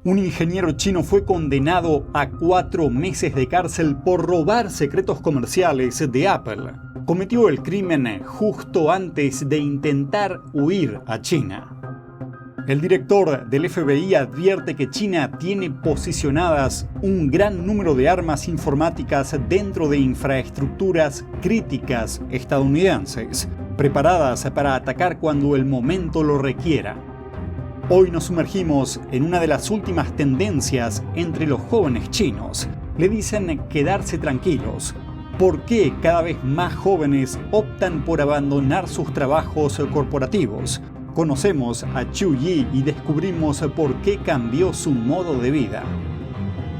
Un ingeniero chino fue condenado a 4 meses de cárcel por robar secretos comerciales de Apple. Cometió el crimen justo antes de intentar huir a China. El director del FBI advierte que China tiene posicionadas un gran número de armas informáticas dentro de infraestructuras críticas estadounidenses, preparadas para atacar cuando el momento lo requiera. Hoy nos sumergimos en una de las últimas tendencias entre los jóvenes chinos. Le dicen quedarse tranquilos. ¿Por qué cada vez más jóvenes optan por abandonar sus trabajos corporativos? Conocemos a Chu Yi y descubrimos por qué cambió su modo de vida.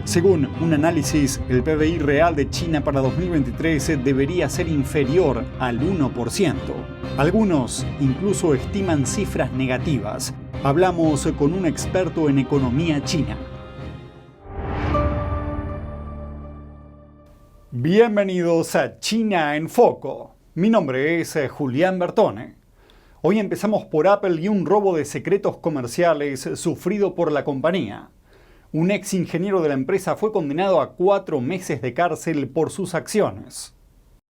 Según un análisis, el PBI real de China para 2023 debería ser inferior al 1%. Algunos incluso estiman cifras negativas. Hablamos con un experto en economía china. Bienvenidos a China en Foco. Mi nombre es Julián Bertone. Hoy empezamos por Apple y un robo de secretos comerciales sufrido por la compañía. Un ex ingeniero de la empresa fue condenado a 4 meses de cárcel por sus acciones.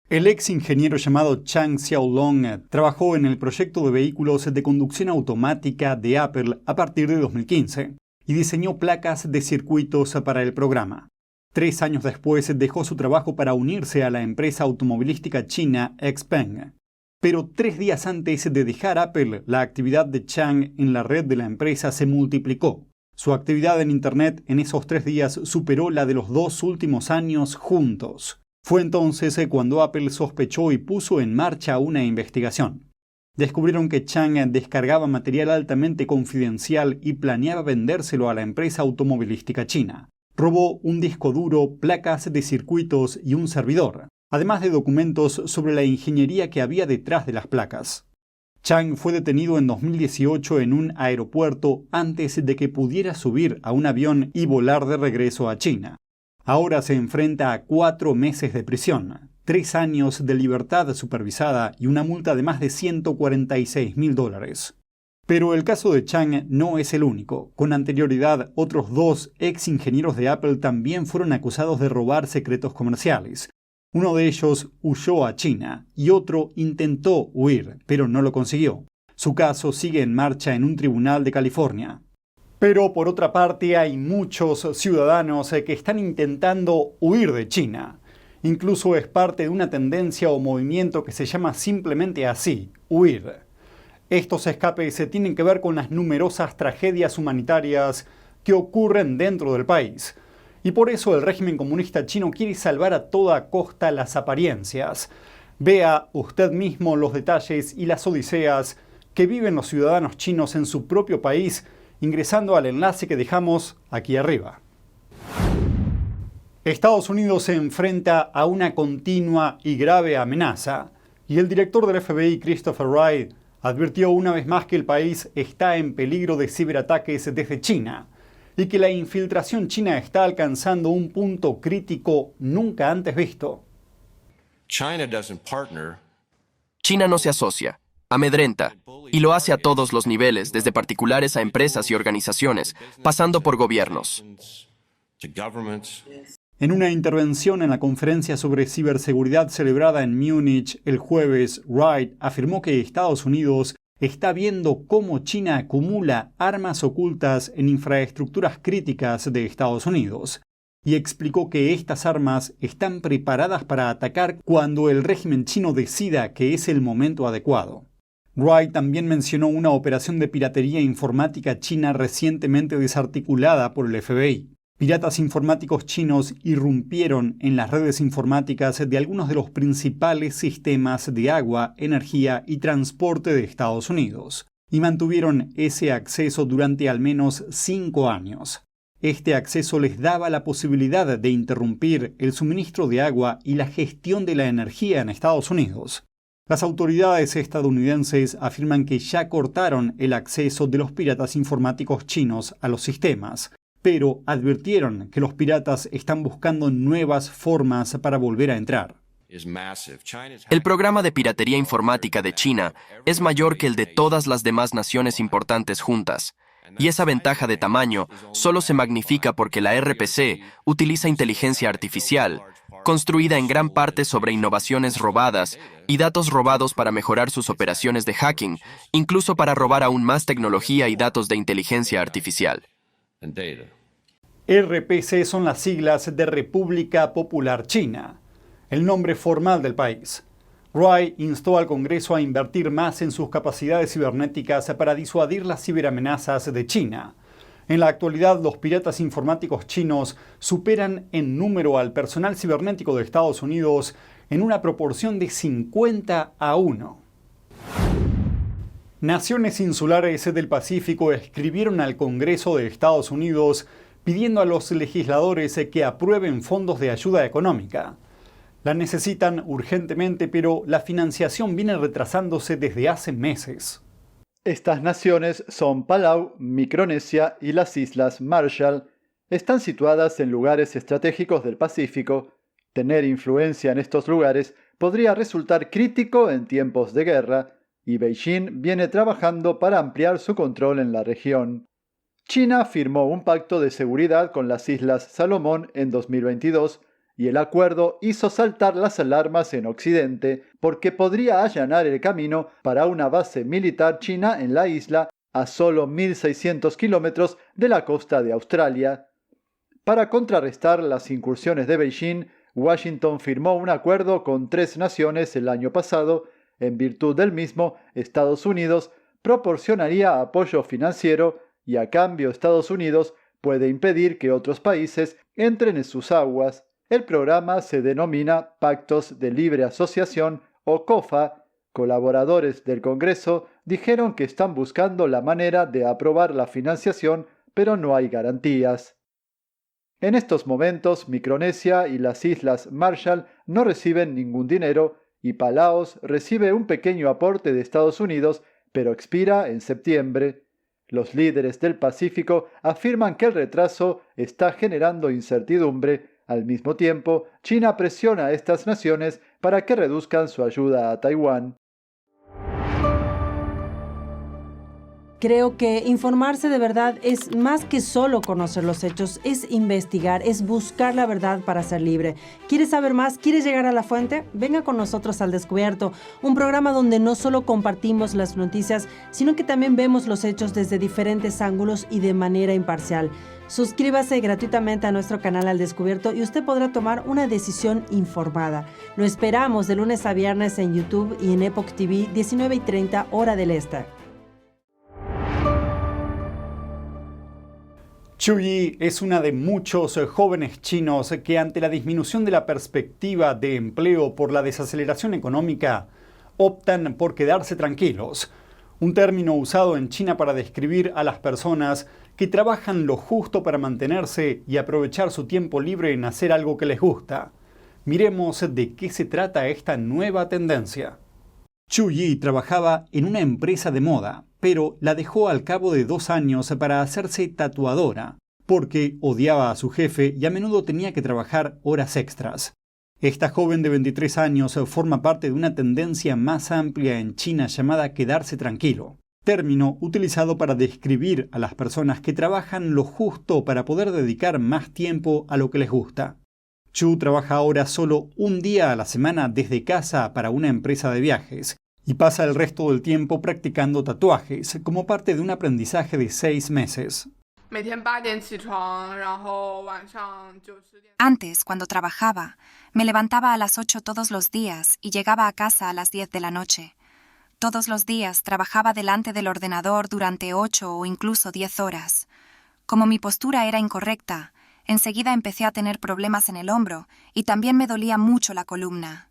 El ex ingeniero llamado Chang Xiaolong trabajó en el proyecto de vehículos de conducción automática de Apple a partir de 2015 y diseñó placas de circuitos para el programa. 3 años después dejó su trabajo para unirse a la empresa automovilística china XPeng. Pero 3 días antes de dejar Apple, la actividad de Chang en la red de la empresa se multiplicó. Su actividad en Internet en esos 3 días superó la de los 2 últimos años juntos. Fue entonces cuando Apple sospechó y puso en marcha una investigación. Descubrieron que Chang descargaba material altamente confidencial y planeaba vendérselo a la empresa automovilística china. Robó un disco duro, placas de circuitos y un servidor, además de documentos sobre la ingeniería que había detrás de las placas. Chang fue detenido en 2018 en un aeropuerto antes de que pudiera subir a un avión y volar de regreso a China. Ahora se enfrenta a 4 meses de prisión, 3 años de libertad supervisada y una multa de más de $146.000. Pero el caso de Chang no es el único. Con anterioridad, otros 2 ex ingenieros de Apple también fueron acusados de robar secretos comerciales. Uno de ellos huyó a China y otro intentó huir, pero no lo consiguió. Su caso sigue en marcha en un tribunal de California. Pero por otra parte hay muchos ciudadanos que están intentando huir de China. Incluso es parte de una tendencia o movimiento que se llama simplemente así, huir. Estos escapes tienen que ver con las numerosas tragedias humanitarias que ocurren dentro del país. Y por eso el régimen comunista chino quiere salvar a toda costa las apariencias. Vea usted mismo los detalles y las odiseas que viven los ciudadanos chinos en su propio país ingresando al enlace que dejamos aquí arriba. Estados Unidos se enfrenta a una continua y grave amenaza y el director del FBI, Christopher Wray, advirtió una vez más que el país está en peligro de ciberataques desde China y que la infiltración china está alcanzando un punto crítico nunca antes visto. China no se asocia, amedrenta, y lo hace a todos los niveles, desde particulares a empresas y organizaciones, pasando por gobiernos. En una intervención en la conferencia sobre ciberseguridad celebrada en Múnich el jueves, Wright afirmó que Estados Unidos está viendo cómo China acumula armas ocultas en infraestructuras críticas de Estados Unidos y explicó que estas armas están preparadas para atacar cuando el régimen chino decida que es el momento adecuado. Wright también mencionó una operación de piratería informática china recientemente desarticulada por el FBI. Piratas informáticos chinos irrumpieron en las redes informáticas de algunos de los principales sistemas de agua, energía y transporte de Estados Unidos, y mantuvieron ese acceso durante al menos 5 años. Este acceso les daba la posibilidad de interrumpir el suministro de agua y la gestión de la energía en Estados Unidos. Las autoridades estadounidenses afirman que ya cortaron el acceso de los piratas informáticos chinos a los sistemas, pero advirtieron que los piratas están buscando nuevas formas para volver a entrar. El programa de piratería informática de China es mayor que el de todas las demás naciones importantes juntas. Y esa ventaja de tamaño solo se magnifica porque la RPC utiliza inteligencia artificial, construida en gran parte sobre innovaciones robadas y datos robados para mejorar sus operaciones de hacking, incluso para robar aún más tecnología y datos de inteligencia artificial. RPC son las siglas de República Popular China, el nombre formal del país. Roy instó al Congreso a invertir más en sus capacidades cibernéticas para disuadir las ciberamenazas de China. En la actualidad, los piratas informáticos chinos superan en número al personal cibernético de Estados Unidos en una proporción de 50-1. Naciones insulares del Pacífico escribieron al Congreso de Estados Unidos pidiendo a los legisladores que aprueben fondos de ayuda económica. La necesitan urgentemente, pero la financiación viene retrasándose desde hace meses. Estas naciones son Palau, Micronesia y las Islas Marshall. Están situadas en lugares estratégicos del Pacífico. Tener influencia en estos lugares podría resultar crítico en tiempos de guerra, y Beijing viene trabajando para ampliar su control en la región. China firmó un pacto de seguridad con las Islas Salomón en 2022 y el acuerdo hizo saltar las alarmas en Occidente porque podría allanar el camino para una base militar china en la isla a solo 1.600 kilómetros de la costa de Australia. Para contrarrestar las incursiones de Beijing, Washington firmó un acuerdo con 3 naciones el año pasado. En virtud del mismo, Estados Unidos proporcionaría apoyo financiero y a cambio Estados Unidos puede impedir que otros países entren en sus aguas. El programa se denomina Pactos de Libre Asociación o COFA. Colaboradores del Congreso dijeron que están buscando la manera de aprobar la financiación, pero no hay garantías. En estos momentos, Micronesia y las Islas Marshall no reciben ningún dinero y Palaos recibe un pequeño aporte de Estados Unidos, pero expira en septiembre. Los líderes del Pacífico afirman que el retraso está generando incertidumbre. Al mismo tiempo, China presiona a estas naciones para que reduzcan su ayuda a Taiwán. Creo que informarse de verdad es más que solo conocer los hechos, es investigar, es buscar la verdad para ser libre. ¿Quieres saber más? ¿Quieres llegar a la fuente? Venga con nosotros al Descubierto, un programa donde no solo compartimos las noticias, sino que también vemos los hechos desde diferentes ángulos y de manera imparcial. Suscríbase gratuitamente a nuestro canal Al Descubierto y usted podrá tomar una decisión informada. Lo esperamos de lunes a viernes en YouTube y en Epoch TV, 19:30 hora del este. Chu Yi es una de muchos jóvenes chinos que ante la disminución de la perspectiva de empleo por la desaceleración económica, optan por quedarse tranquilos. Un término usado en China para describir a las personas que trabajan lo justo para mantenerse y aprovechar su tiempo libre en hacer algo que les gusta. Miremos de qué se trata esta nueva tendencia. Chu Yi trabajaba en una empresa de moda, pero la dejó al cabo de 2 años para hacerse tatuadora, porque odiaba a su jefe y a menudo tenía que trabajar horas extras. Esta joven de 23 años forma parte de una tendencia más amplia en China llamada quedarse tranquilo, término utilizado para describir a las personas que trabajan lo justo para poder dedicar más tiempo a lo que les gusta. Chu trabaja ahora solo un día a la semana desde casa para una empresa de viajes y pasa el resto del tiempo practicando tatuajes como parte de un aprendizaje de 6 meses. Antes, cuando trabajaba, me levantaba a las 8 todos los días y llegaba a casa a las 10 de la noche. Todos los días trabajaba delante del ordenador durante 8 o incluso 10 horas. Como mi postura era incorrecta, enseguida empecé a tener problemas en el hombro y también me dolía mucho la columna.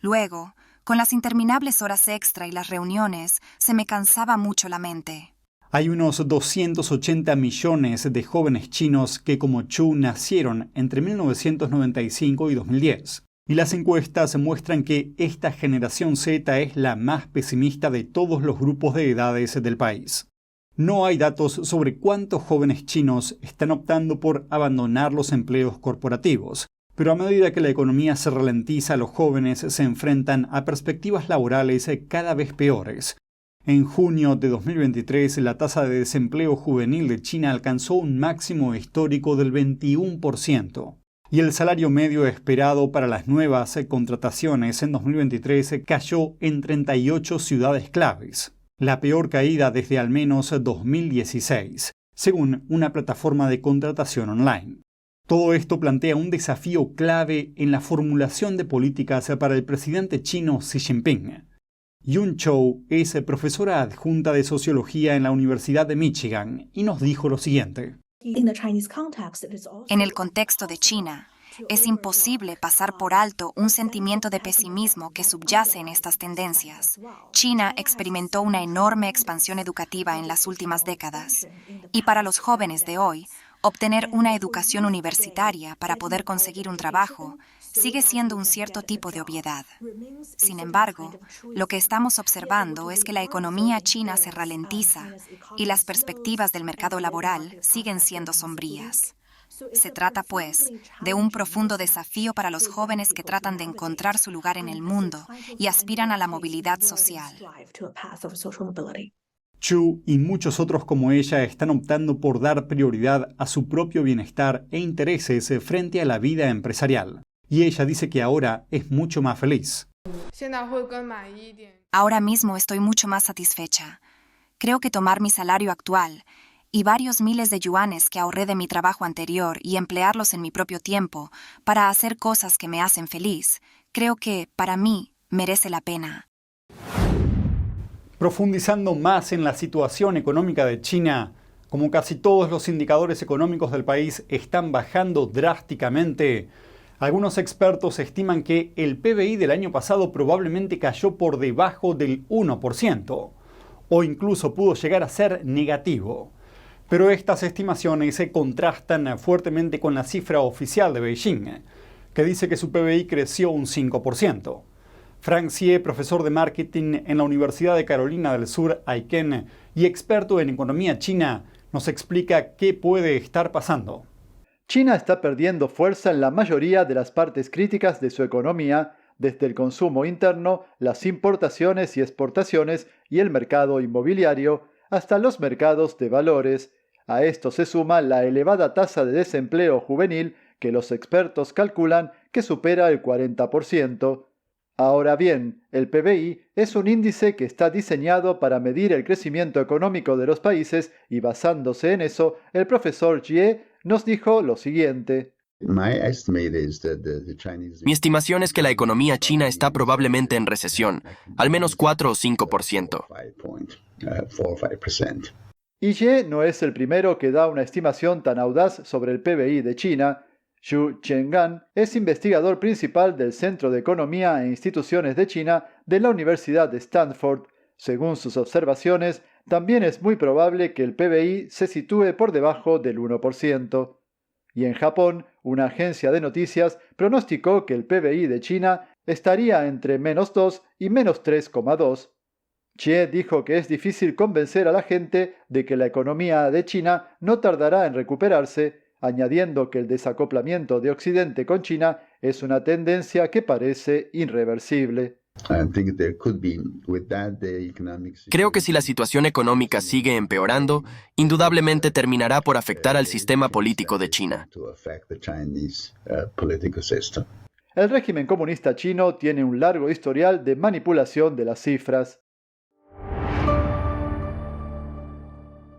Luego, con las interminables horas extra y las reuniones, se me cansaba mucho la mente. Hay unos 280 millones de jóvenes chinos que como Chu nacieron entre 1995 y 2010. Y las encuestas muestran que esta generación Z es la más pesimista de todos los grupos de edades del país. No hay datos sobre cuántos jóvenes chinos están optando por abandonar los empleos corporativos, pero a medida que la economía se ralentiza, los jóvenes se enfrentan a perspectivas laborales cada vez peores. En junio de 2023, la tasa de desempleo juvenil de China alcanzó un máximo histórico del 21%. Y el salario medio esperado para las nuevas contrataciones en 2023 cayó en 38 ciudades claves, la peor caída desde al menos 2016, según una plataforma de contratación online. Todo esto plantea un desafío clave en la formulación de políticas para el presidente chino Xi Jinping. Yun Chou es profesora adjunta de Sociología en la Universidad de Michigan y nos dijo lo siguiente. En el contexto de China, es imposible pasar por alto un sentimiento de pesimismo que subyace en estas tendencias. China experimentó una enorme expansión educativa en las últimas décadas, y para los jóvenes de hoy, obtener una educación universitaria para poder conseguir un trabajo sigue siendo un cierto tipo de obviedad. Sin embargo, lo que estamos observando es que la economía china se ralentiza y las perspectivas del mercado laboral siguen siendo sombrías. Se trata, pues, de un profundo desafío para los jóvenes que tratan de encontrar su lugar en el mundo y aspiran a la movilidad social. Chu y muchos otros como ella están optando por dar prioridad a su propio bienestar e intereses frente a la vida empresarial. Y ella dice que ahora es mucho más feliz. Ahora mismo estoy mucho más satisfecha. Creo que tomar mi salario actual y varios miles de yuanes que ahorré de mi trabajo anterior y emplearlos en mi propio tiempo para hacer cosas que me hacen feliz, creo que, para mí, merece la pena. Profundizando más en la situación económica de China, como casi todos los indicadores económicos del país están bajando drásticamente, algunos expertos estiman que el PBI del año pasado probablemente cayó por debajo del 1%, o incluso pudo llegar a ser negativo. Pero estas estimaciones se contrastan fuertemente con la cifra oficial de Beijing, que dice que su PBI creció un 5%. Frank Xie, profesor de marketing en la Universidad de Carolina del Sur, Aiken, y experto en economía china, nos explica qué puede estar pasando. China está perdiendo fuerza en la mayoría de las partes críticas de su economía, desde el consumo interno, las importaciones y exportaciones y el mercado inmobiliario, hasta los mercados de valores. A esto se suma la elevada tasa de desempleo juvenil que los expertos calculan que supera el 40%. Ahora bien, el PBI es un índice que está diseñado para medir el crecimiento económico de los países y basándose en eso, el profesor Jie nos dijo lo siguiente. Mi estimación es que la economía china está probablemente en recesión, al menos 4 o 5%. Y Jie no es el primero que da una estimación tan audaz sobre el PBI de China. Xu Chenggan es investigador principal del Centro de Economía e Instituciones de China de la Universidad de Stanford. Según sus observaciones, también es muy probable que el PBI se sitúe por debajo del 1%. Y en Japón, una agencia de noticias pronosticó que el PBI de China estaría entre -2 y -3,2. Xie dijo que es difícil convencer a la gente de que la economía de China no tardará en recuperarse, añadiendo que el desacoplamiento de Occidente con China es una tendencia que parece irreversible. Creo que si la situación económica sigue empeorando, indudablemente terminará por afectar al sistema político de China. El régimen comunista chino tiene un largo historial de manipulación de las cifras.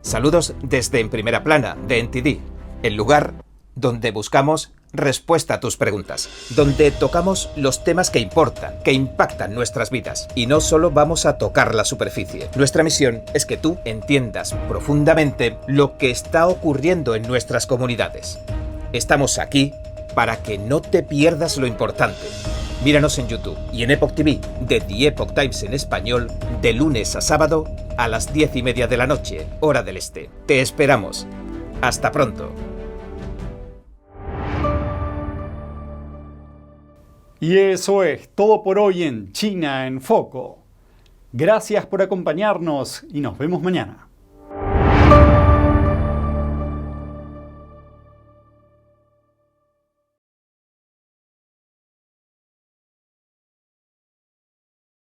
Saludos desde En Primera Plana, de NTD, el lugar donde buscamos respuesta a tus preguntas, donde tocamos los temas que importan, que impactan nuestras vidas, y no solo vamos a tocar la superficie. Nuestra misión es que tú entiendas profundamente lo que está ocurriendo en nuestras comunidades. Estamos aquí para que no te pierdas lo importante. Míranos en YouTube y en Epoch TV, de The Epoch Times en español, de lunes a sábado a las 10:30 de la noche, hora del este. Te esperamos. Hasta pronto. Y eso es todo por hoy en China en Foco. Gracias por acompañarnos y nos vemos mañana.